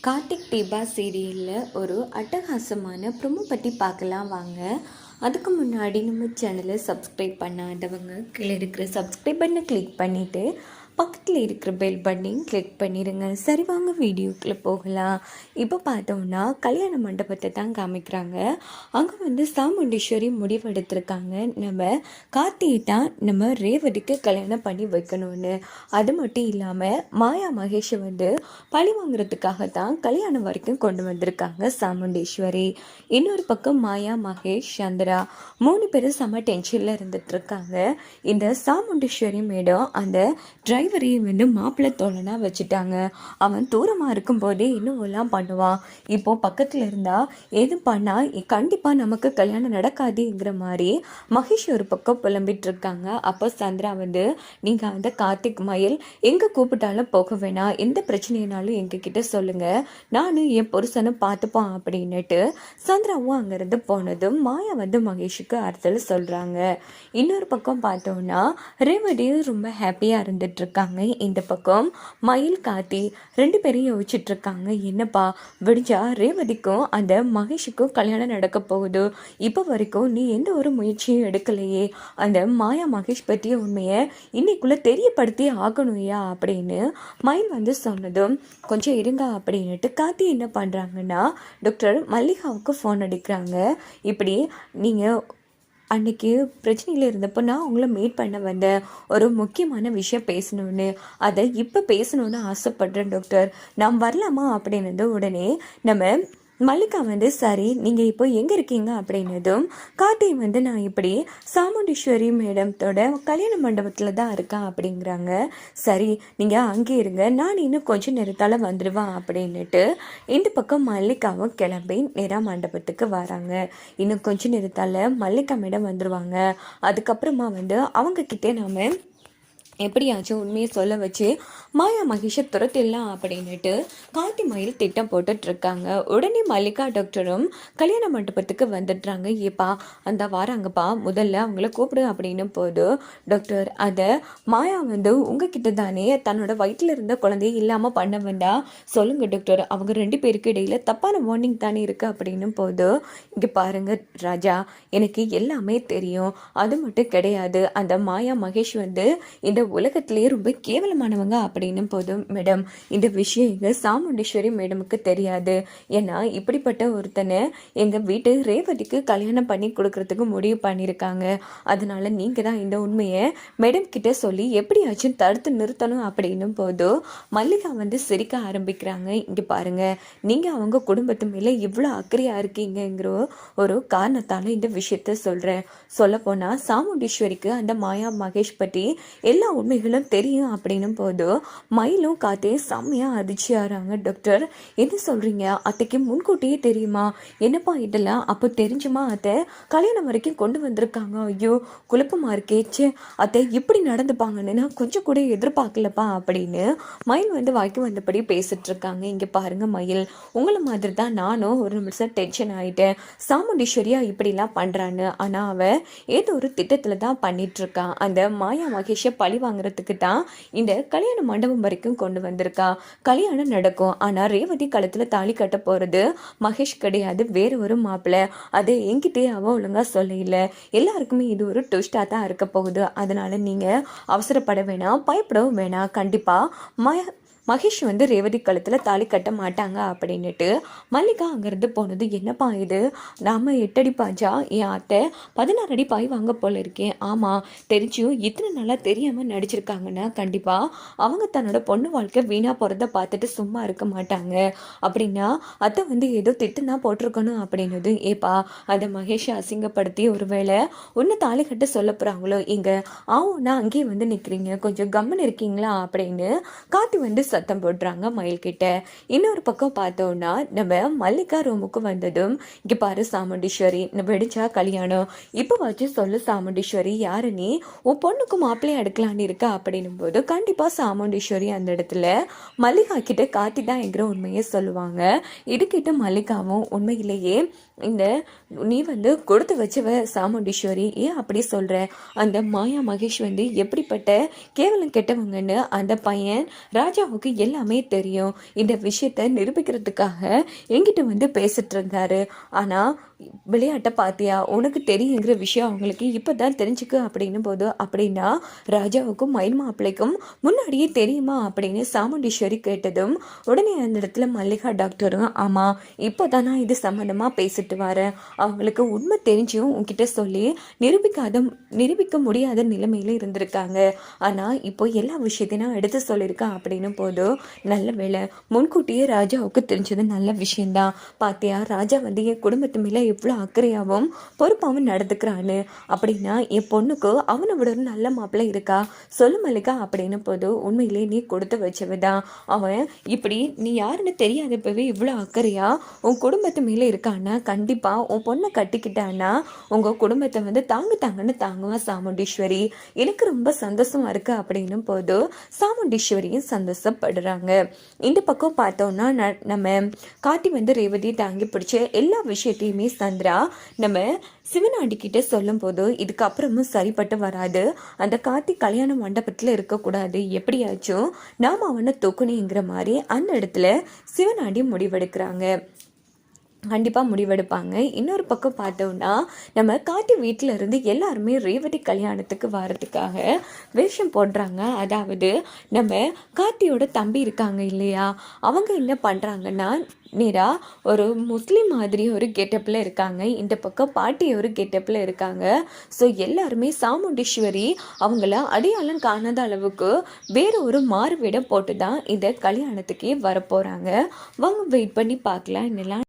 கார்த்திக் தீபா சீரியலில் ஒரு அட்டகாசமான ப்ரோமோ பற்றி பார்க்கலாம் வாங்க. அதுக்கு முன்னாடி நம்ம சேனலை சப்ஸ்கிரைப் பண்ணாதவங்க கீழே இருக்கிற சப்ஸ்கிரைப் பண்ணை கிளிக் பண்ணிவிட்டு பக்கத்தில் இருக்கிற பெல் பட்டனையும் கிளிக் பண்ணிடுங்க. சரி வாங்க வீடியோக்குள்ளே போகலாம். இப்போ பார்த்தோம்னா கல்யாண மண்டபத்தை தான் காமிக்கிறாங்க. அங்கே சாமுண்டீஸ்வரி முடிவெடுத்திருக்காங்க, நம்ம கார்த்தியை தான் நம்ம ரேவதிக்கு கல்யாணம் பண்ணி வைக்கணும்னு. அது மட்டும் இல்லாமல் மாயா மகேஷை பழி வாங்குறதுக்காக தான் கல்யாணம் வரைக்கும் கொண்டு வந்திருக்காங்க சாமுண்டீஸ்வரி. இன்னொரு பக்கம் மாயா, மகேஷ், சந்திரா 3 பேரும் செம்ம டென்ஷனில் இருந்துட்டு இருக்காங்க. இந்த சாமுண்டீஸ்வரி மேடம் அந்த டிரைவரையும் மாப்பிள்ளை தோழனா வச்சுட்டாங்க. அவன் தூரமாக இருக்கும்போதே இன்னும் எல்லாம் பண்ணுவான். இப்போ பக்கத்தில் இருந்தால் எது பண்ணால் கண்டிப்பாக நமக்கு கல்யாணம் நடக்காதுங்கிற மாதிரி மகேஷ் ஒரு பக்கம் புலம்பிட்டு இருக்காங்க. அப்போ சந்திரா நீங்கள் அந்த கார்த்திக் மயில் எங்கே கூப்பிட்டாலும் போக வேணாம், எந்த பிரச்சனைனாலும் எங்ககிட்ட சொல்லுங்கள், நானும் என் புருஷனை பார்த்துப்பான் அப்படின்னுட்டு சந்திராவும் அங்கேருந்து போனதும் மாயா மகேஷுக்கு ஆறுதல் சொல்கிறாங்க. இன்னொரு பக்கம் பார்த்தோன்னா ரேவதியும் ரொம்ப ஹாப்பியாக இருந்துட்டு இருக்காங்க. இந்த பக்கம் மயில், கார்த்தி 2 பேரையும் யோசிச்சுட்டு இருக்காங்க. என்னப்பா விடிஞ்சா ரேவதிக்கும் அந்த மகேஷுக்கும் கல்யாணம் நடக்க போகுது, இப்போ வரைக்கும் நீ எந்த ஒரு முயற்சியும் எடுக்கலையே, அந்த மாயா மகேஷ் பற்றிய உண்மையை இன்னைக்குள்ளே தெரியப்படுத்தி ஆகணும்யா அப்படின்னு மயில் சொன்னதும் கொஞ்சம் இருங்க அப்படின்னுட்டு கார்த்தி என்ன பண்ணுறாங்கன்னா டாக்டர் மல்லிகாவுக்கு ஃபோன் அடிக்கிறாங்க. இப்படி நீங்கள் அன்றைக்கி பிரச்சனையில் இருந்தப்போ நான் உங்களை மீட் பண்ண வந்தேன், ஒரு முக்கியமான விஷயம் பேசணுன்னு, அதை இப்போ பேசணுன்னு ஆசைப்படுறேன் டாக்டர், நான் வரலாமா அப்படின்னது உடனே நம்ம மல்லிகா சரி நீங்கள் இப்போ எங்கே இருக்கீங்க அப்படின்னதும் கார்த்தி நான் இப்படி சாமுண்டீஸ்வரி மேடத்தோட கல்யாண மண்டபத்தில் தான் இருக்கேன் அப்படிங்கிறாங்க. சரி நீங்கள் அங்கே இருங்க, நான் இன்னும் கொஞ்சம் நேரத்தால் வந்துடுவேன் அப்படின்னுட்டு இந்த பக்கம் மல்லிகாவும் கிளம்பி நேராக மண்டபத்துக்கு வராங்க. இன்னும் கொஞ்சம் நேரத்தால் மல்லிகா மேடம் வந்துடுவாங்க. அதுக்கப்புறமா அவங்கக்கிட்டே நாம் எப்படியாச்சும் உண்மையை சொல்ல வச்சு மாயா மகேஷை துரத்திடலாம் அப்படின்னுட்டு கார்த்தி மயில் திட்டம் போட்டுட்ருக்காங்க. உடனே மல்லிகா டாக்டரும் கல்யாண மண்டபத்துக்கு வந்துடுறாங்க. ஏப்பா அந்த வாராங்கப்பா, முதல்ல அவங்கள கூப்பிடு அப்படின்னு போது டாக்டர் அதை மாயா உங்ககிட்ட தானே தன்னோட வயிற்றில் இருந்த குழந்தைய இல்லாமல் பண்ண வேண்டாம், சொல்லுங்க டாக்டர், அவங்க 2 பேருக்கு இடையில தப்பான வார்னிங் தானே இருக்குது அப்படின்னு போது, இங்கே பாருங்க ராஜா, எனக்கு எல்லாமே தெரியும், அது மட்டும் கிடையாது, அந்த மாயா மகேஷ் இந்த உலகத்திலேயே ரொம்ப கேவலமானவங்க அப்படின்னு போதும் மேடம், இந்த விஷயம் எங்கள் சாமுண்டீஸ்வரி மேடமுக்கு தெரியாது. ஏன்னா இப்படிப்பட்ட ஒருத்தனை எங்கள் வீட்டு ரேவதிக்கு கல்யாணம் பண்ணி கொடுக்கறதுக்கு முடிவு பண்ணியிருக்காங்க. அதனால நீங்கள் தான் இந்த உண்மையை மேடம் கிட்ட சொல்லி எப்படியாச்சும் தடுத்து நிறுத்தணும் அப்படின்னும் போது மல்லிகா சிரிக்க ஆரம்பிக்கிறாங்க. இங்கே பாருங்க, நீங்கள் அவங்க குடும்பத்து மேலே இவ்வளோ அக்கறையாக இருக்கீங்கிற ஒரு காரணத்தால் இந்த விஷயத்த சொல்கிறேன். சொல்லப்போனால் சாமுண்டீஸ்வரிக்கு அந்த மாயா மகேஷ் பற்றி எல்லா உண்மைகளும் தெரியும் அப்படின்னும் போது மயிலும் கார்த்தியும் செம்மையாக அதிர்ச்சியாகிறாங்க. டாக்டர் என்ன சொல்கிறீங்க, அத்தைக்கு முன்கூட்டியே தெரியுமா? என்னப்பா இதெல்லாம் அப்போ தெரிஞ்சுமா அத்தை கல்யாணம் வரைக்கும் கொண்டு வந்திருக்காங்க? ஐயோ குழப்பமாக இருக்கேச்சு, அத்தை இப்படி நடந்துப்பாங்கன்னு நான் கொஞ்சம் கூட எதிர்பார்க்கலப்பா அப்படின்னு மயில் வாய்க்கு வந்தபடி பேசிட்டு இருக்காங்க. இங்கே பாருங்க மயில், உங்களை மாதிரி தான் நானும் ஒரு நிமிஷம் டென்ஷன் ஆகிட்டேன். சாமுண்டீஸ்வரியா இப்படிலாம் பண்ணுறான்னு, ஆனால் அவன் ஏதோ ஒரு திட்டத்தில் தான் பண்ணிகிட்ருக்கான். அந்த மாயா மகேஷை பழி வாங்குறதுக்கு தான் இந்த கல்யாண மண்டபம் வரைக்கும் கொண்டு வந்திருக்கா. கல்யாணம் நடக்கும், ஆனால் ரேவதி கழுத்தில் தாலி கட்ட போகிறது மகேஷ் கிடையாது, வேறு ஒரு மாப்பிள்ளை. அதை என்கிட்டே அவள் ஒழுங்காக சொல்ல, எல்லாருக்குமே இது ஒரு ட்விஸ்டாக தான் இருக்க போகுது. அதனால நீங்கள் அவசரப்பட வேணாம், பயப்படவும் வேணாம். கண்டிப்பாக மகேஷ் ரேவதி கழுத்தில் தாலி கட்ட மாட்டாங்க அப்படின்னுட்டு மல்லிகா அங்கேருந்து போனது. என்னப்பா இது, நாம் 8 அடி பாய்ச்சா என் அத்தை 16 அடி பாய் வாங்க போல இருக்கேன். ஆமாம், தெரிஞ்சும் இத்தனை நாளாக தெரியாமல் நடிச்சிருக்காங்கன்னா கண்டிப்பாக அவங்க தன்னோட பொண்ணு வாழ்க்கை வீணாக போகிறத பார்த்துட்டு சும்மா இருக்க மாட்டாங்க. அப்படின்னா அத்தை ஏதோ திட்டம் தான் போட்டிருக்கணும் அப்படின்னது. ஏப்பா அதை மகேஷை அசிங்கப்படுத்தி ஒருவேளை ஒன்று தாலி கட்ட சொல்ல போகிறாங்களோ, இங்கே ஆவுன்னா அங்கேயே நிற்கிறீங்க, கொஞ்சம் கம்மன் இருக்கீங்களா அப்படின்னு கார்த்தி சத்தம் போடுறாங்க மயில்கிட்ட. இன்னொரு பக்கம் பார்த்தோன்னா நம்ம மல்லிகா ரூமுக்கு வந்ததும், இங்கே பாரு சாமுண்டீஸ்வரி, வெடிச்சா கல்யாணம், இப்போ வச்சு சொல்லு சாமுண்டீஸ்வரி, யாரு நீ, உன் பொண்ணுக்கு மாப்பிள்ளையை எடுக்கலான்னு இருக்கா அப்படின்னும் போது கண்டிப்பாக சாமுண்டீஸ்வரி அந்த இடத்துல மல்லிகா கிட்ட கார்த்தி தான் என்கிற உண்மையை சொல்லுவாங்க. இதுக்கிட்ட மல்லிகாவும் உண்மையிலேயே இந்த நீ கொடுத்து வச்சவ சாமுண்டீஸ்வரி, ஏன் அப்படி சொல்கிற, அந்த மாயா மகேஷ் எப்படிப்பட்ட கேவலம் கெட்டவங்கன்னு அந்த பையன் ராஜாவுக்கு ராஜாவுக்கு எல்லாமே தெரியும். இந்த விஷயத்த நிரூபிக்கிறதுக்காக என்கிட்ட வந்து பேசிட்டு இருந்தாரு. ஆனால் விளையாட்டை பார்த்தியா, உனக்கு தெரியுங்கிற விஷயம் அவங்களுக்கு இப்போ தான் தெரிஞ்சுக்கு அப்படின்னும் போது, அப்படின்னா ராஜாவுக்கும் மயில் மாப்பிள்ளைக்கும் முன்னாடியே தெரியுமா அப்படின்னு சாமுண்டீஸ்வரி கேட்டதும் உடனே அந்த இடத்துல மல்லிகா டாக்டரும், ஆமாம் இப்போ தான் நான் இது சம்மந்தமாக பேசிட்டு வரேன். அவங்களுக்கு உண்மை தெரிஞ்சும் உன்கிட்ட சொல்லி நிரூபிக்க முடியாத நிலைமையில இருந்திருக்காங்க. ஆனால் இப்போ எல்லா விஷயத்தையும் நான் எடுத்து சொல்லியிருக்கேன் அப்படின்னும் போது, நல்ல வேலை முன்கூட்டியே ராஜாவுக்கு தெரிஞ்சது நல்ல விஷயம்தான். பாத்தியா, ராஜா வந்து என் குடும்பத்து மேலே எவ்வளோ அக்கறையாகவும் பொறுப்பாகவும் நடந்துக்கிறான்னு. அப்படின்னா என் பொண்ணுக்கு அவனை விட ஒரு நல்ல மாப்பிள்ளை இருக்கா சொல்லு மல்லிகா அப்படின்னு போது, உண்மையிலே நீ கொடுத்து வச்சவதான். அவன் இப்படி நீ யாருன்னு தெரியாதப்பவே இவ்வளோ அக்கறையா உன் குடும்பத்து மேலே இருக்கான்னா கண்டிப்பாக உன் பொண்ணை கட்டிக்கிட்டான்னா உங்கள் குடும்பத்தை வந்து தாங்கன்னு தாங்குவான் சாமுண்டீஸ்வரி. எனக்கு ரொம்ப சந்தோஷமா இருக்கு அப்படின்னும் போது சாமுண்டீஸ்வரியும் சந்தோஷப்படுறாங்க. இந்த பக்கம் பார்த்தோம்னா நம்ம காட்டி வந்து ரேவதியை தாங்கி பிடிச்ச எல்லா விஷயத்தையுமே சந்திரா நம்ம சிவனாண்டிக்கிட்ட சொல்லும் போது, இதுக்கப்புறமும் சரிப்பட்டு வராது, அந்த கார்த்தி கல்யாண மண்டபத்தில் இருக்கக்கூடாது, எப்படியாச்சும் நாம் அவனை தூக்கணுங்கிற மாதிரி அந்த இடத்துல சிவனாண்டி முடிவெடுக்கிறாங்க. கண்டிப்பாக முடிவெடுப்பாங்க. இன்னொரு பக்கம் பார்த்தோம்னா நம்ம காட்டி வீட்டில் இருந்து எல்லாருமே ரேவதி கல்யாணத்துக்கு வர்றதுக்காக வேஷம் போடுறாங்க. அதாவது நம்ம கார்த்தியோட தம்பி இருக்காங்க இல்லையா, அவங்க என்ன பண்ணுறாங்கன்னா நேராக ஒரு முஸ்லீம் மாதிரி ஒரு கெட்டப்பில் இருக்காங்க, இந்த பக்கம் பாட்டி ஒரு கெட்டப்பில் இருக்காங்க. ஸோ எல்லாருமே சாமுண்டீஸ்வரி அவங்கள அடையாளம் காணாத அளவுக்கு வேறு ஒரு மாறுவேடம் போட்டு தான் இந்த கல்யாணத்துக்கே வரப்போகிறாங்க. வாங்க வெயிட் பண்ணி பார்க்கலாம் என்னெல்லாம்